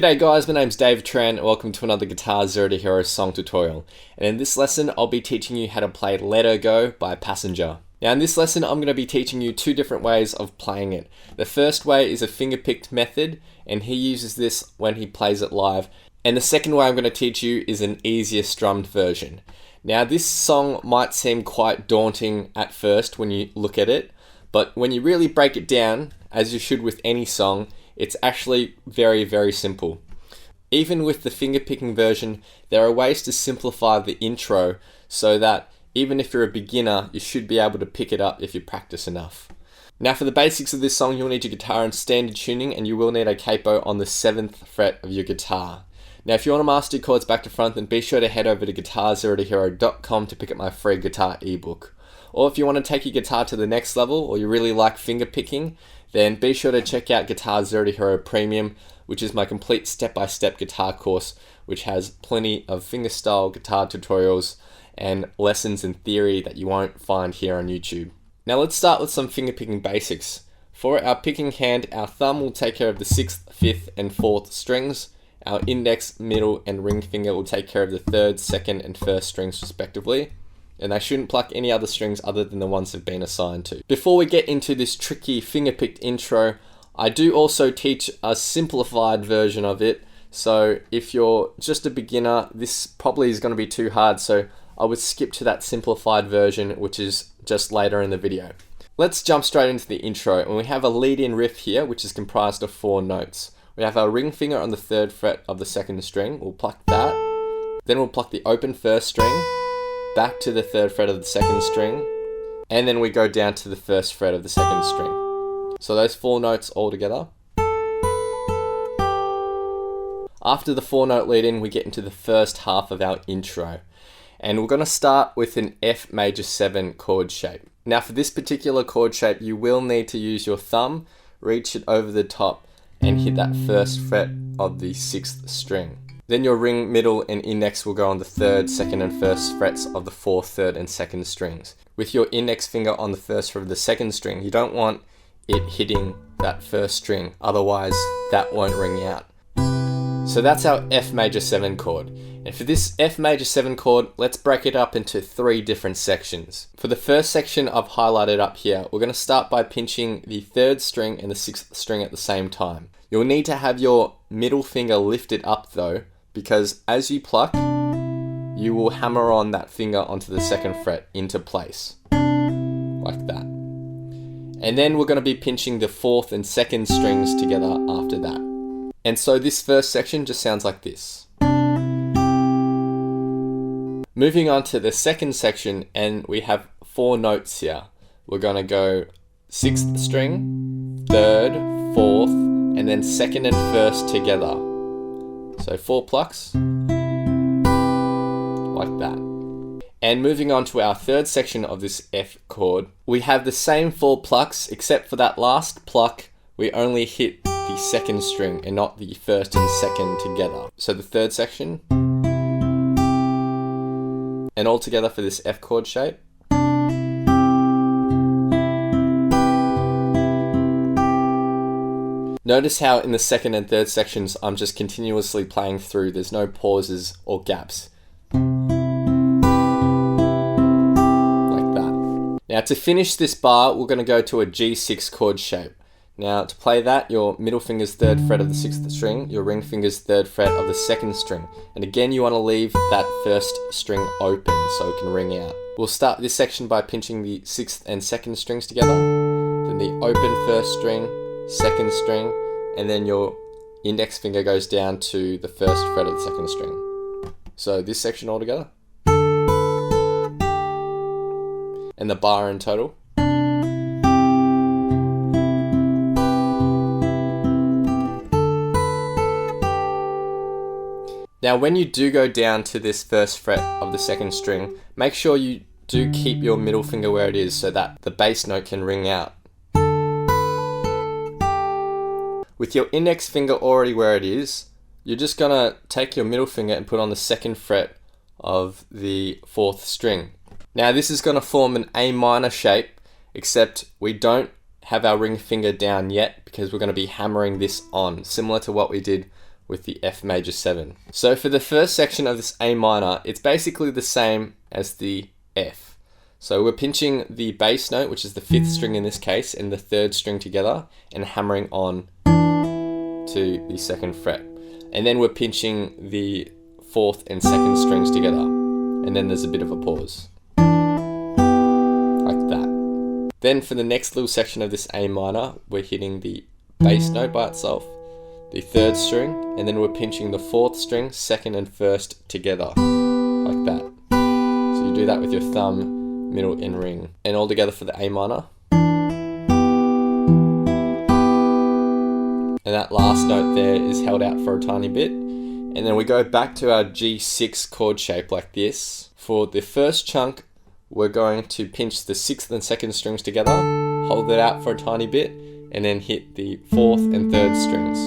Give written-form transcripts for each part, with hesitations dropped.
G'day guys, my name's Dave Tran and welcome to another Guitar Zero to Hero song tutorial. And in this lesson, I'll be teaching you how to play Let Her Go by Passenger. Now in this lesson, I'm going to be teaching you two different ways of playing it. The first way is a finger-picked method, and he uses this when he plays it live. And the second way I'm going to teach you is an easier strummed version. Now this song might seem quite daunting at first when you look at it, but when you really break it down, as you should with any song, it's actually very, very simple. Even with the finger-picking version, there are ways to simplify the intro so that even if you're a beginner, you should be able to pick it up if you practice enough. Now for the basics of this song, you'll need your guitar in standard tuning and you will need a capo on the 7th fret of your guitar. Now if you want to master your chords back to front, then be sure to head over to guitarzerotohero.com to pick up my free guitar ebook. Or if you want to take your guitar to the next level, or you really like finger picking, then be sure to check out Guitar Zero to Hero Premium, which is my complete step-by-step guitar course, which has plenty of fingerstyle guitar tutorials and lessons in theory that you won't find here on YouTube. Now let's start with some finger picking basics. For our picking hand, our thumb will take care of the 6th, 5th, and 4th strings. Our index, middle, and ring finger will take care of the 3rd, 2nd, and 1st strings respectively. And they shouldn't pluck any other strings other than the ones they've been assigned to. Before we get into this tricky finger-picked intro, I do also teach a simplified version of it. So if you're just a beginner, this probably is going to be too hard, so I would skip to that simplified version, which is just later in the video. Let's jump straight into the intro, and we have a lead-in riff here, which is comprised of 4 notes. We have our ring finger on the 3rd fret of the 2nd string. We'll pluck that. Then we'll pluck the open 1st string, back to the 3rd fret of the 2nd string, and then we go down to the 1st fret of the 2nd string. So those 4 notes all together. After the 4-note lead-in, we get into the first half of our intro. And we're going to start with an F major 7 chord shape. Now for this particular chord shape, you will need to use your thumb, reach it over the top, and hit that 1st fret of the 6th string. Then your ring, middle, and index will go on the 3rd, 2nd, and 1st frets of the 4th, 3rd, and 2nd strings. With your index finger on the 1st fret of the 2nd string, you don't want it hitting that 1st string, otherwise that won't ring out. So that's our F major 7 chord. And for this F major 7 chord, let's break it up into 3 different sections. For the first section I've highlighted up here, we're going to start by pinching the 3rd string and the 6th string at the same time. You'll need to have your middle finger lifted up though, because as you pluck, you will hammer on that finger onto the 2nd fret into place, like that. And then we're going to be pinching the 4th and 2nd strings together after that. And so this first section just sounds like this. Moving on to the second section, and we have 4 notes here. We're going to go 6th string, 3rd, 4th, and then 2nd and 1st together. So 4 plucks, like that. And moving on to our 3rd section of this F chord, we have the same 4 plucks, except for that last pluck, we only hit the 2nd string and not the 1st and 2nd together. So the 3rd section, and all together for this F chord shape. Notice how in the 2nd and 3rd sections I'm just continuously playing through, there's no pauses or gaps. Like that. Now to finish this bar, we're going to go to a G6 chord shape. Now to play that, your middle finger's 3rd fret of the 6th string, your ring finger's 3rd fret of the 2nd string. And again you want to leave that 1st string open so it can ring out. We'll start this section by pinching the 6th and 2nd strings together, then the open 1st string, 2nd string, and then your index finger goes down to the 1st fret of the 2nd string. So this section all together. And the bar in total. Now when you do go down to this 1st fret of the 2nd string, make sure you do keep your middle finger where it is so that the bass note can ring out. With your index finger already where it is, you're just going to take your middle finger and put on the 2nd fret of the 4th string. Now this is going to form an A minor shape, except we don't have our ring finger down yet because we're going to be hammering this on, similar to what we did with the F major 7. So for the first section of this A minor, it's basically the same as the F. So we're pinching the bass note, which is the 5th string in this case, and the 3rd string together and hammering on to the 2nd fret. And then we're pinching the 4th and 2nd strings together. And then there's a bit of a pause. Like that. Then for the next little section of this A minor, we're hitting the bass note by itself, the 3rd string, and then we're pinching the 4th string, 2nd and 1st together, like that. So you do that with your thumb, middle and ring. And all together for the A minor. And that last note there is held out for a tiny bit. And then we go back to our G6 chord shape like this. For the first chunk, we're going to pinch the 6th and 2nd strings together, hold it out for a tiny bit, and then hit the 4th and 3rd strings.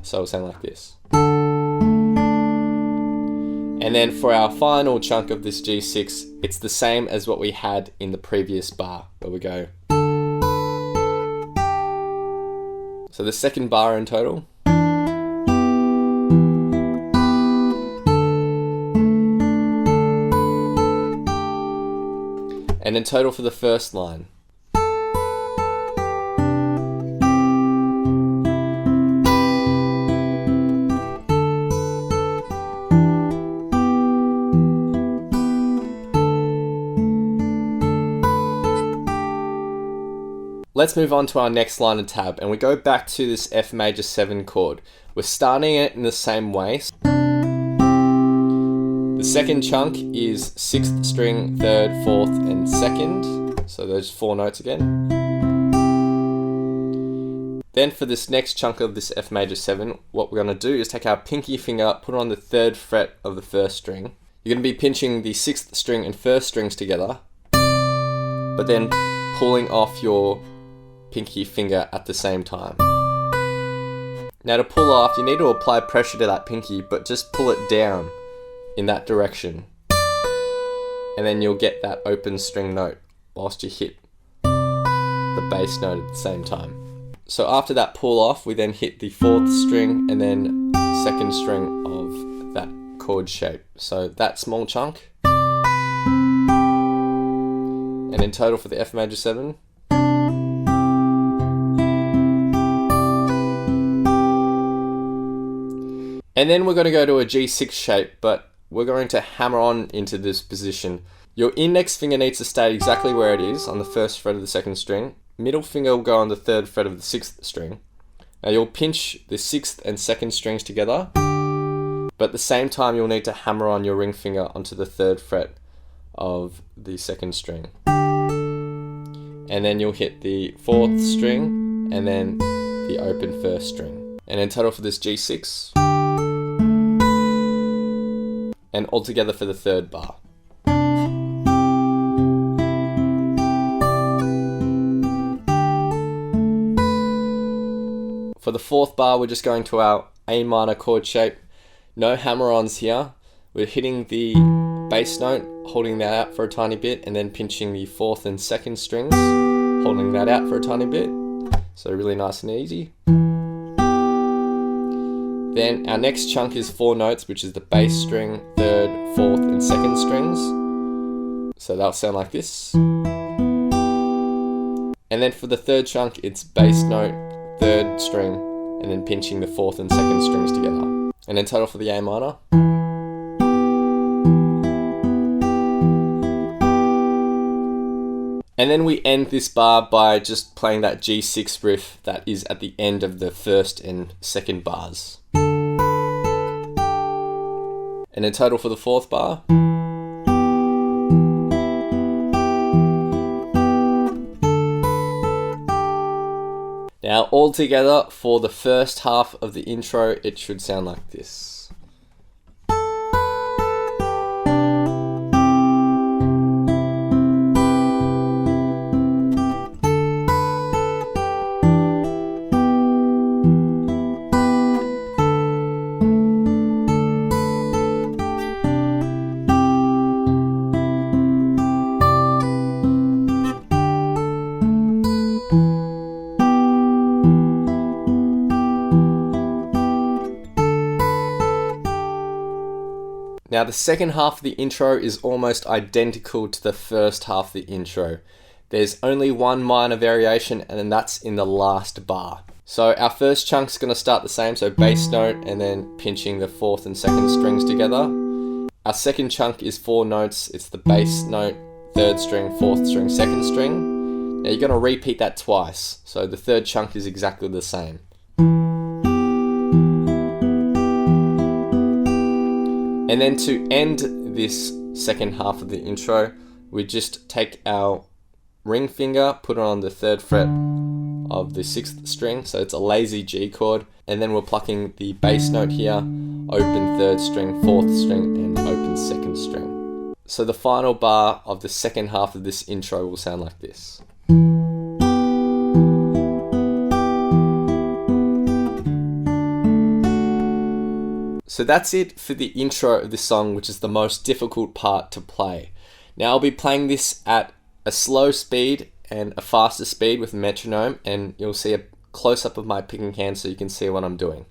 So it'll sound like this. And then for our final chunk of this G6, it's the same as what we had in the previous bar, where we go. So the second bar in total. And in total for the first line. Let's move on to our next line and tab, and we go back to this F major 7 chord. We're starting it in the same way. The second chunk is 6th string, 3rd, 4th, and 2nd. So those 4 notes again. Then for this next chunk of this F major 7, what we're going to do is take our pinky finger, put it on the 3rd fret of the 1st string. You're going to be pinching the 6th string and 1st strings together, but then pulling off your pinky finger at the same time. Now to pull off, you need to apply pressure to that pinky, but just pull it down in that direction. And then you'll get that open string note whilst you hit the bass note at the same time. So after that pull off, we then hit the 4th string and then 2nd string of that chord shape. So that small chunk. And in total for the F major 7. And then we're going to go to a G6 shape, but we're going to hammer on into this position. Your index finger needs to stay exactly where it is on the 1st fret of the 2nd string. Middle finger will go on the 3rd fret of the 6th string. Now you'll pinch the 6th and 2nd strings together, but at the same time you'll need to hammer on your ring finger onto the 3rd fret of the 2nd string. And then you'll hit the 4th string and then the open 1st string. And in total for this G6. And all together for the 3rd bar. For the 4th bar, we're just going to our A minor chord shape. No hammer-ons here. We're hitting the bass note, holding that out for a tiny bit, and then pinching the 4th and 2nd strings, holding that out for a tiny bit. So really nice and easy. Then our next chunk is 4 notes, which is the bass string, 3rd, 4th, and 2nd strings. So that'll sound like this. And then for the 3rd chunk, it's bass note, 3rd string, and then pinching the 4th and 2nd strings together. And in total for the A minor. And then we end this bar by just playing that G6 riff that is at the end of the 1st and 2nd bars. And in total for the 4th bar. Now all together for the first half of the intro, it should sound like this. Now the second half of the intro is almost identical to the first half of the intro. There's only one minor variation, and then that's in the last bar. So our first chunk's going to start the same, so bass note and then pinching the fourth and second strings together. Our second chunk is 4 notes. It's the bass note, third string, fourth string, second string. Now you're going to repeat that twice, so the third chunk is exactly the same. And then to end this second half of the intro, we just take our ring finger, put it on the 3rd fret of the 6th string, so it's a lazy G chord, and then we're plucking the bass note here, open 3rd string, 4th string, and open 2nd string. So the final bar of the second half of this intro will sound like this. So that's it for the intro of this song, which is the most difficult part to play. Now I'll be playing this at a slow speed and a faster speed with a metronome, and you'll see a close-up of my picking hand so you can see what I'm doing.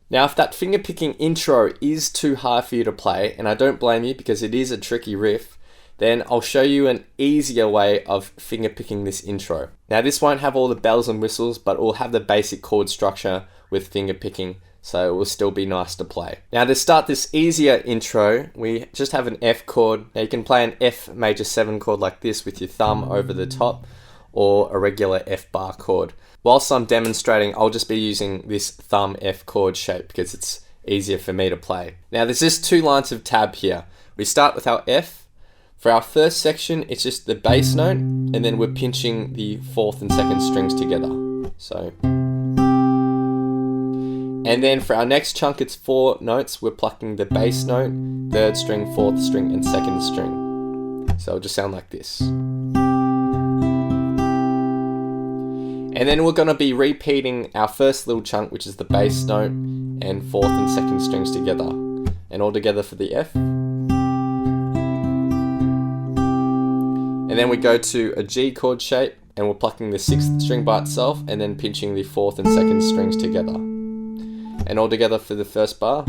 Now, if that fingerpicking intro is too hard for you to play, and I don't blame you because it is a tricky riff, then I'll show you an easier way of fingerpicking this intro. Now, this won't have all the bells and whistles, but it will have the basic chord structure with fingerpicking, so it will still be nice to play. Now, to start this easier intro, we just have an F chord. Now, you can play an F major 7 chord like this with your thumb over the top, or a regular F bar chord. Whilst I'm demonstrating, I'll just be using this thumb F chord shape because it's easier for me to play. Now there's just 2 lines of tab here. We start with our F. For our first section, it's just the bass note, and then we're pinching the 4th and 2nd strings together. So, and then for our next chunk, it's 4 notes. We're plucking the bass note, 3rd string, 4th string, and 2nd string. So it'll just sound like this. And then we're going to be repeating our first little chunk, which is the bass note and 4th and 2nd strings together. And all together for the F. And then we go to a G chord shape, and we're plucking the 6th string by itself, and then pinching the 4th and 2nd strings together. And all together for the first bar.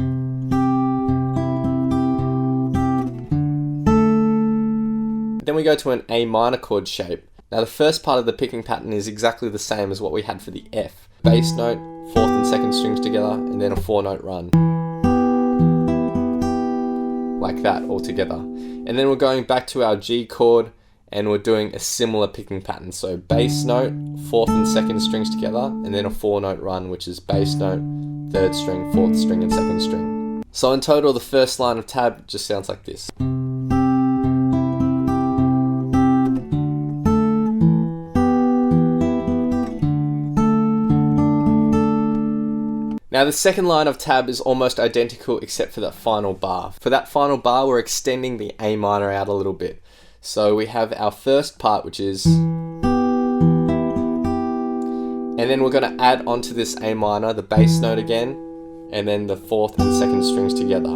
Then we go to an A minor chord shape. Now the first part of the picking pattern is exactly the same as what we had for the F. Bass note, 4th and 2nd strings together, and then a 4-note run. Like that, all together. And then we're going back to our G chord, and we're doing a similar picking pattern. So bass note, 4th and 2nd strings together, and then a 4-note run, which is bass note, 3rd string, 4th string, and 2nd string. So in total, the first line of tab just sounds like this. Now the second line of tab is almost identical except for that final bar. For that final bar, we're extending the A minor out a little bit. So we have our first part, which is, and then we're going to add onto this A minor the bass note again, and then the 4th and 2nd strings together.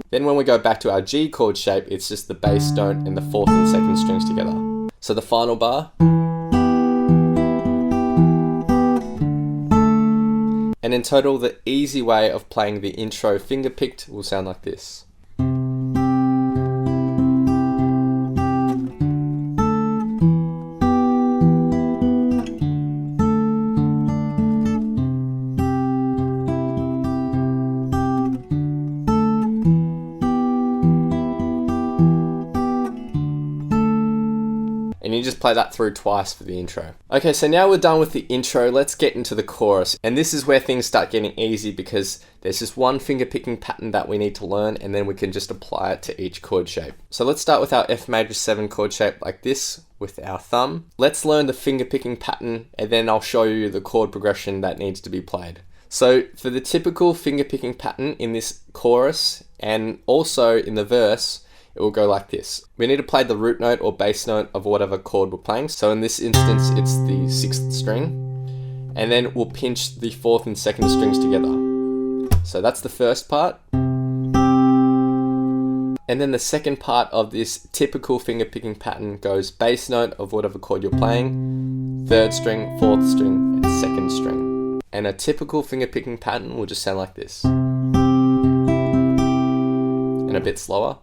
Then when we go back to our G chord shape, it's just the bass note and the 4th and 2nd strings together. So the final bar. And And in total, the easy way of playing the intro finger-picked will sound like this. And you just play that through twice for the intro. Okay, so now we're done with the intro, let's get into the chorus. And this is where things start getting easy because there's just one finger picking pattern that we need to learn and then we can just apply it to each chord shape. So let's start with our F major 7 chord shape like this with our thumb. Let's learn the finger picking pattern and then I'll show you the chord progression that needs to be played. So for the typical finger picking pattern in this chorus and also in the verse, it will go like this. We need to play the root note or bass note of whatever chord we're playing. So in this instance, it's the 6th string. And then we'll pinch the 4th and 2nd strings together. So that's the first part. And then the second part of this typical finger picking pattern goes bass note of whatever chord you're playing, 3rd string, 4th string, and 2nd string. And a typical finger picking pattern will just sound like this. And a bit slower.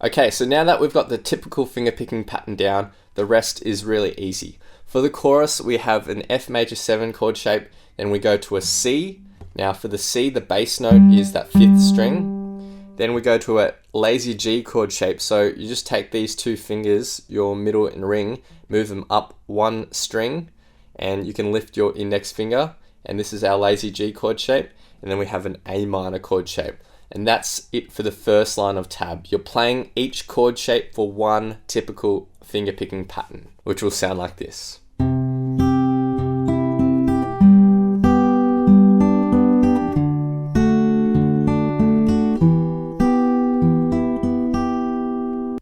Okay, so now that we've got the typical finger picking pattern down, the rest is really easy. For the chorus, we have an F major 7 chord shape, then we go to a C. Now for the C, the bass note is that 5th string. Then we go to a lazy G chord shape. So you just take these two fingers, your middle and ring, move them up 1 string, and you can lift your index finger. And this is our lazy G chord shape. And then we have an A minor chord shape. And that's it for the first line of tab. You're playing each chord shape for one typical finger picking pattern, which will sound like this.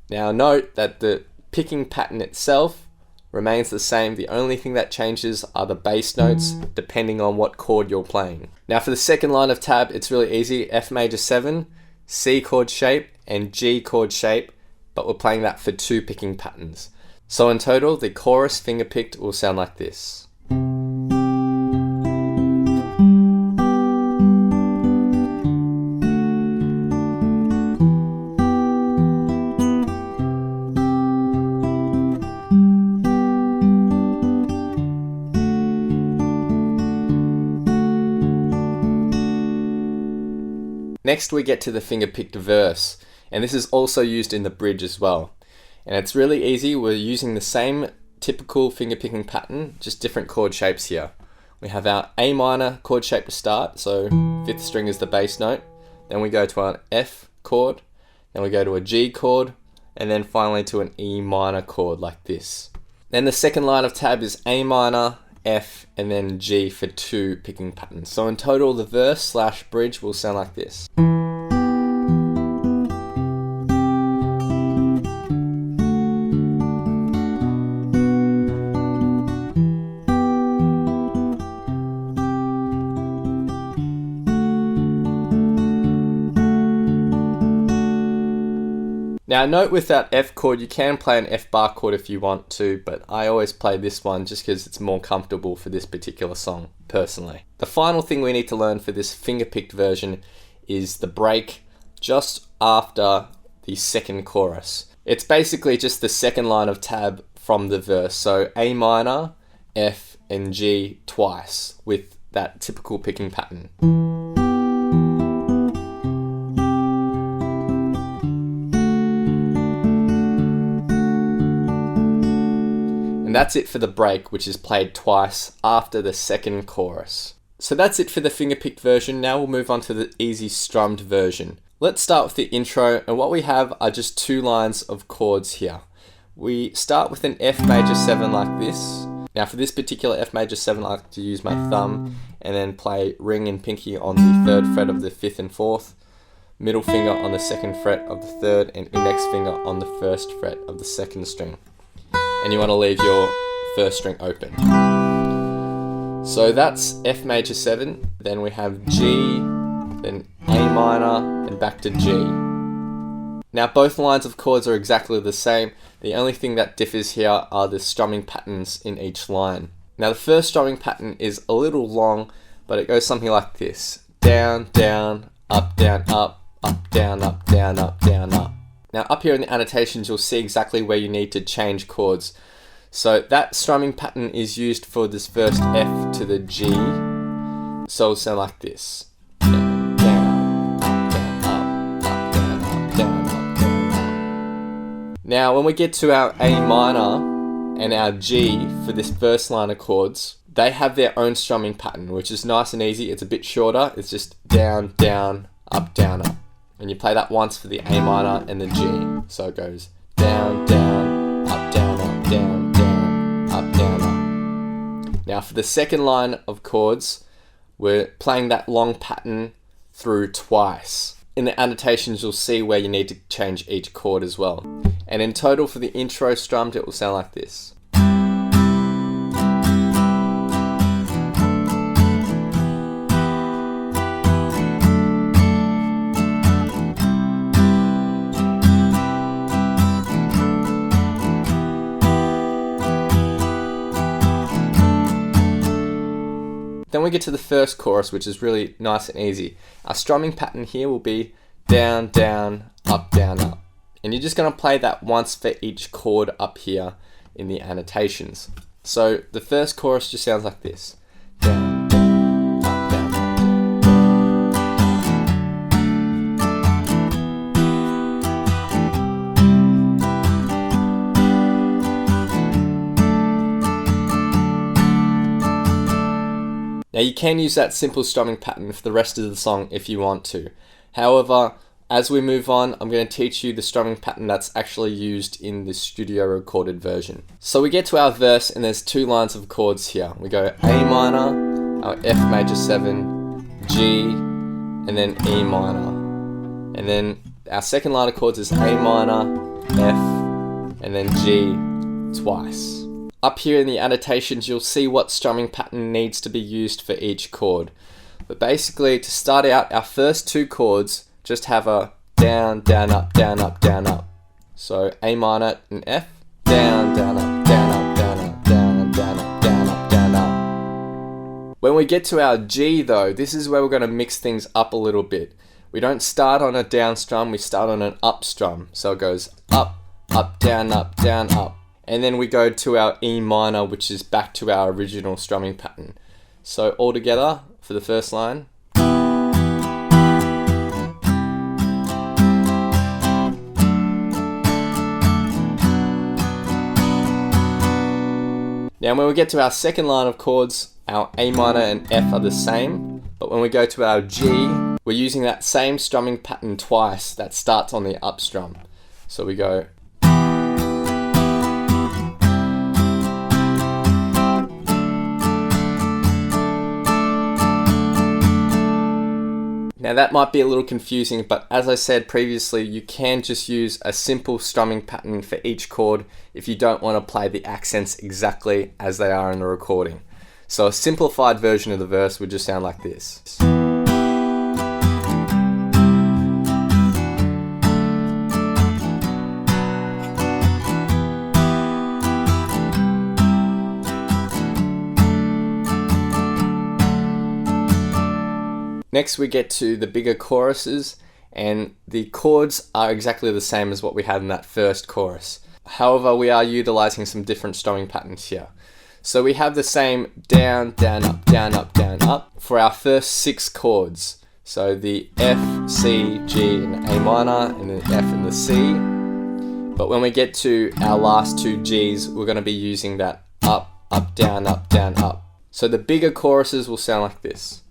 Now note that the picking pattern itself remains the same. The only thing that changes are the bass notes depending on what chord you're playing. Now for the second line of tab, it's really easy. F major 7, C chord shape, and G chord shape, but we're playing that for 2 picking patterns. So in total, the chorus finger picked will sound like this. Next we get to the finger picked verse, and this is also used in the bridge as well. And it's really easy, we're using the same typical finger picking pattern, just different chord shapes here. We have our A minor chord shape to start, so 5th string is the bass note. Then we go to an F chord, then we go to a G chord, and then finally to an E minor chord like this. Then the second line of tab is A minor, F, and then G for 2 picking patterns. So in total, the verse / bridge will sound like this. Now note with that F chord, you can play an F bar chord if you want to, but I always play this one just because it's more comfortable for this particular song, personally. The final thing we need to learn for this finger-picked version is the break just after the second chorus. It's basically just the second line of tab from the verse, so A minor, F, and G twice with that typical picking pattern. And that's it for the break, which is played twice after the second chorus. So that's it for the finger-picked version. Now we'll move on to the easy strummed version. Let's start with the intro, and what we have are just 2 lines of chords here. We start with an F major 7 like this. Now for this particular F major 7, I like to use my thumb and then play ring and pinky on the 3rd fret of the 5th and 4th, middle finger on the 2nd fret of the 3rd, and index finger on the 1st fret of the 2nd string. And you want to leave your 1st string open. So that's F major 7, then we have G, then A minor, and back to G. Now both lines of chords are exactly the same. The only thing that differs here are the strumming patterns in each line. Now the first strumming pattern is a little long, but it goes something like this. Down, down, up, down, up, down, up, down, up, down, up. Now up here in the annotations you'll see exactly where you need to change chords. So that strumming pattern is used for this first F to the G. So it'll sound like this. Down, down, up, down, up, down, up, down, up, down, up. Now when we get to our A minor and our G for this first line of chords, they have their own strumming pattern, which is nice and easy. It's a bit shorter. It's just down, down, up, down, up. And you play that once for the A minor and the G. So it goes down, down, up, down, up, down, down, up, down, up. Now for the second line of chords, we're playing that long pattern through twice. In the annotations, you'll see where you need to change each chord as well. And in total for the intro strummed, it will sound like this. Then we get to the first chorus, which is really nice and easy. Our strumming pattern here will be down, down, up, down, up. And you're just going to play that once for each chord up here in the annotations. So the first chorus just sounds like this. Down, down, up, down, up, Now you can use that simple strumming pattern for the rest of the song if you want to. However, as we move on, I'm going to teach you the strumming pattern that's actually used in the studio recorded version. So we get to our verse and there's two lines of chords here. We go A minor, our F major 7, G, and then E minor. And then our second line of chords is A minor, F, and then G twice. Up here in the annotations, you'll see what strumming pattern needs to be used for each chord. But basically, to start out, our first two chords just have a down, down, up, down, up, down, up. So A minor and F, down, down, up, down, up, down, up, down, down, up, down, up, down, up. When we get to our G though, this is where we're going to mix things up a little bit. We don't start on a down strum, we start on an up strum. So it goes up, up, down, up, down, up. And then we go to our E minor, which is back to our original strumming pattern. So all together for the first line. Now when we get to our second line of chords, our A minor and F are the same. But when we go to our G, we're using that same strumming pattern twice that starts on the up strum. So we go. Now that might be a little confusing, but as I said previously, you can just use a simple strumming pattern for each chord if you don't want to play the accents exactly as they are in the recording. So a simplified version of the verse would just sound like this. Next we get to the bigger choruses, and the chords are exactly the same as what we had in that first chorus. However, we are utilizing some different strumming patterns here. So we have the same down, down, up, down, up, down, up for our first 6 chords. So the F, C, G, and A minor, and the F and the C. But when we get to our last 2 Gs, we're going to be using that up, up, down, up, down, up. So the bigger choruses will sound like this.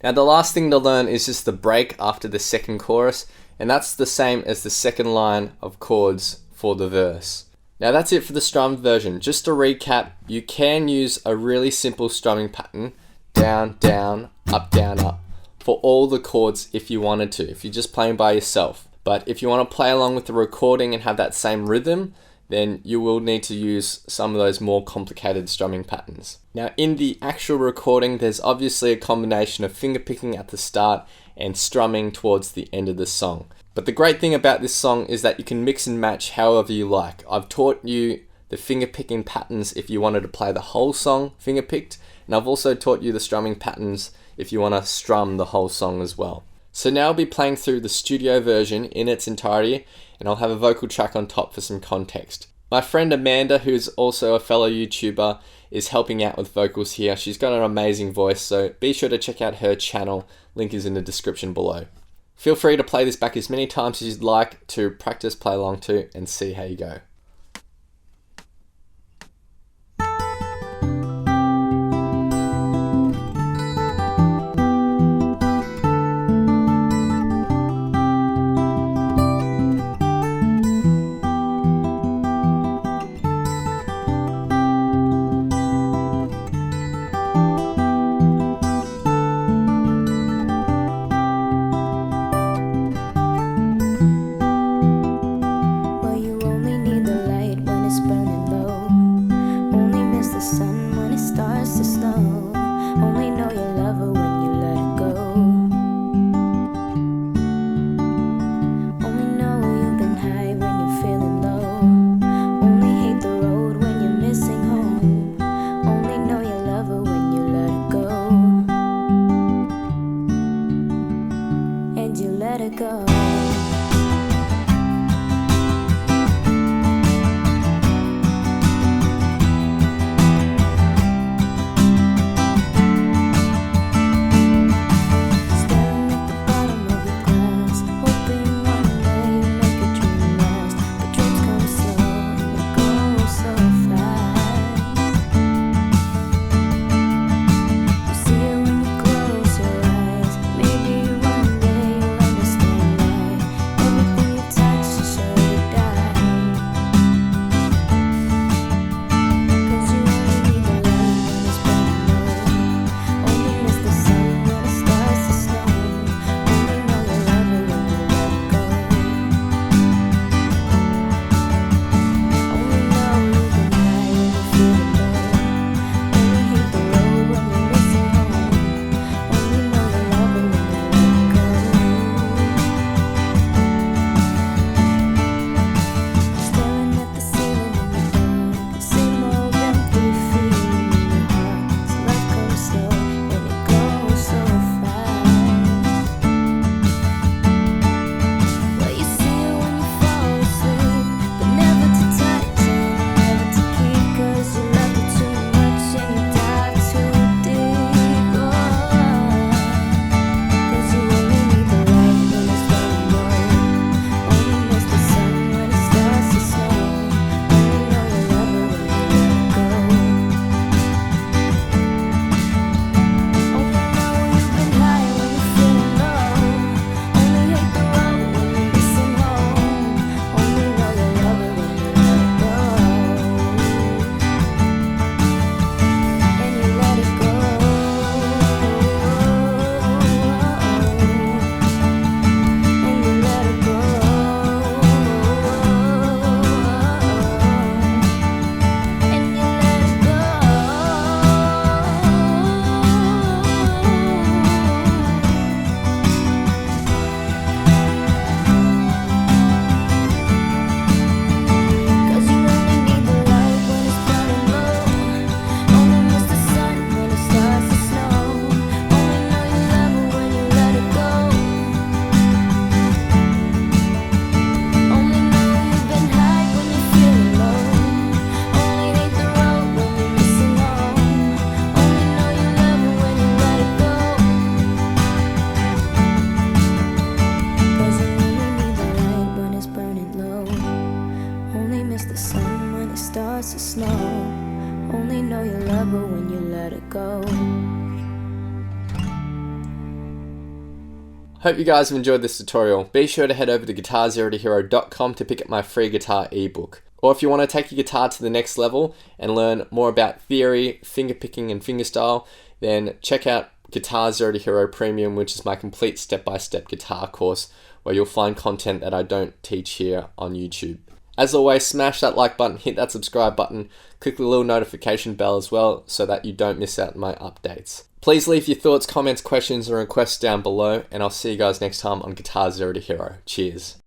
Now the last thing to learn is just the break after the second chorus, and that's the same as the second line of chords for the verse. Now that's it for the strummed version. Just to recap, you can use a really simple strumming pattern, down, down, up, down, up. for all the chords if you wanted to, if you're just playing by yourself. But if you want to play along with the recording and have that same rhythm, then you will need to use some of those more complicated strumming patterns. Now, in the actual recording, there's obviously a combination of fingerpicking at the start and strumming towards the end of the song. But the great thing about this song is that you can mix and match however you like. I've taught you the fingerpicking patterns if you wanted to play the whole song fingerpicked, and I've also taught you the strumming patterns if you want to strum the whole song as well. So now I'll be playing through the studio version in its entirety, and I'll have a vocal track on top for some context. My friend Amanda, who's also a fellow YouTuber, is helping out with vocals here. She's got an amazing voice, so be sure to check out her channel. Link is in the description below. Feel free to play this back as many times as you'd like to practice, play along to, and see how you go. Hope you guys have enjoyed this tutorial. Be sure to head over to guitarzerotohero.com to pick up my free guitar ebook. Or if you want to take your guitar to the next level and learn more about theory, fingerpicking and fingerstyle, then check out Guitar Zero to Hero Premium, which is my complete step-by-step guitar course, where you'll find content that I don't teach here on YouTube. As always, smash that like button, hit that subscribe button, click the little notification bell as well so that you don't miss out on my updates. Please leave your thoughts, comments, questions, and requests down below, and I'll see you guys next time on Guitar Zero to Hero. Cheers.